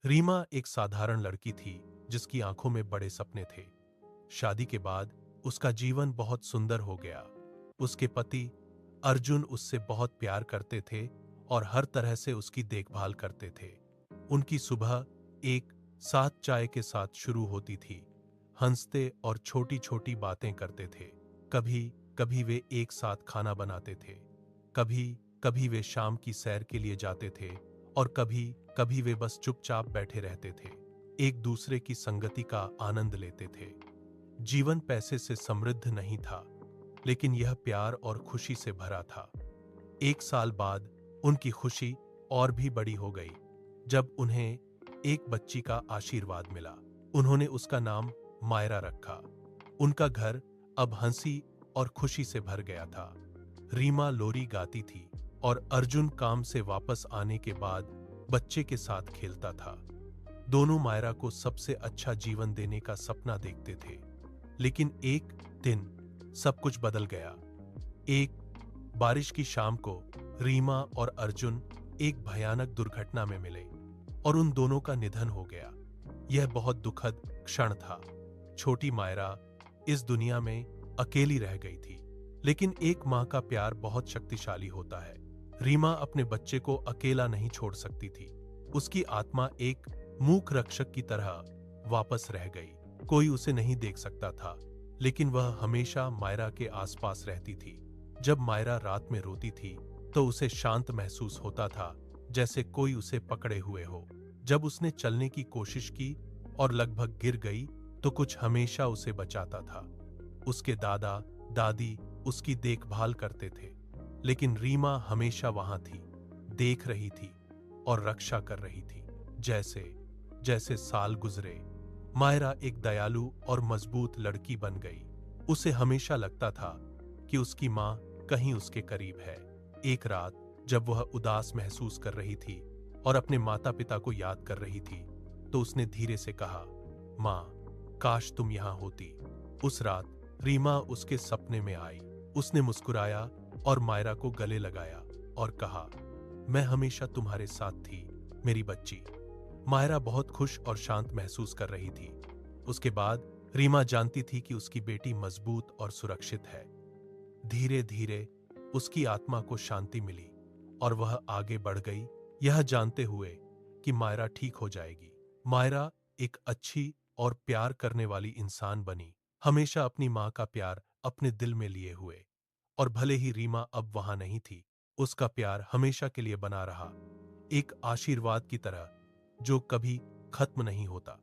रीमा एक साधारण लड़की थी जिसकी आंखों में बड़े सपने थे। शादी के बाद उसका जीवन बहुत सुंदर हो गया। उसके पति अर्जुन उससे बहुत प्यार करते थे और हर तरह से उसकी देखभाल करते थे। उनकी सुबह एक साथ चाय के साथ शुरू होती थी। हंसते और छोटी छोटी बातें करते थे। कभी कभी वे एक साथ खाना बनाते थे। कभी कभी वे शाम की सैर के लिए जाते थे और कभी कभी वे बस चुपचाप बैठे रहते थे, एक दूसरे की संगति का आनंद लेते थे। जीवन पैसे से समृद्ध नहीं था, लेकिन यह प्यार और खुशी से भरा था। एक साल बाद उनकी खुशी और भी बड़ी हो गई जब उन्हें एक बच्ची का आशीर्वाद मिला। उन्होंने उसका नाम मायरा रखा। उनका घर अब हंसी और खुशी से भर गया था। रीमा लोरी गाती थी और अर्जुन काम से वापस आने के बाद बच्चे के साथ खेलता था। दोनों मायरा को सबसे अच्छा जीवन देने का सपना देखते थे। लेकिन एक दिन सब कुछ बदल गया। एक बारिश की शाम को रीमा और अर्जुन एक भयानक दुर्घटना में मिले और उन दोनों का निधन हो गया। यह बहुत दुखद क्षण था। छोटी मायरा इस दुनिया में अकेली रह गई थी, लेकिन एक मां का प्यार बहुत शक्तिशाली होता है। रीमा अपने बच्चे को अकेला नहीं छोड़ सकती थी। उसकी आत्मा एक मूक रक्षक की तरह वापस रह गई। कोई उसे नहीं देख सकता था, लेकिन वह हमेशा मायरा के आसपास रहती थी। जब मायरा रात में रोती थी तो उसे शांत महसूस होता था, जैसे कोई उसे पकड़े हुए हो। जब उसने चलने की कोशिश की और लगभग गिर गई तो कुछ हमेशा उसे बचाता था। उसके दादा दादी उसकी देखभाल करते थे, लेकिन रीमा हमेशा वहां थी, देख रही थी और रक्षा कर रही थी। जैसे जैसे साल गुजरे, मायरा एक दयालु और मजबूत लड़की बन गई। उसे हमेशा लगता था कि उसकी मां कहीं उसके करीब है। एक रात जब वह उदास महसूस कर रही थी और अपने माता पिता को याद कर रही थी, तो उसने धीरे से कहा, मां, काश तुम यहां होती। उस रात रीमा उसके सपने में आई। उसने मुस्कुराया और मायरा को गले लगाया और कहा, मैं हमेशा तुम्हारे साथ थी मेरी बच्ची। मायरा बहुत खुश और शांत महसूस कर रही थी। उसके बाद रीमा जानती थी कि उसकी बेटी मजबूत और सुरक्षित है। धीरे धीरे उसकी आत्मा को शांति मिली और वह आगे बढ़ गई, यह जानते हुए कि मायरा ठीक हो जाएगी। मायरा एक अच्छी और प्यार करने वाली इंसान बनी, हमेशा अपनी मां का प्यार अपने दिल में लिए हुए। और भले ही रीमा अब वहां नहीं थी, उसका प्यार हमेशा के लिए बना रहा, एक आशीर्वाद की तरह जो कभी खत्म नहीं होता।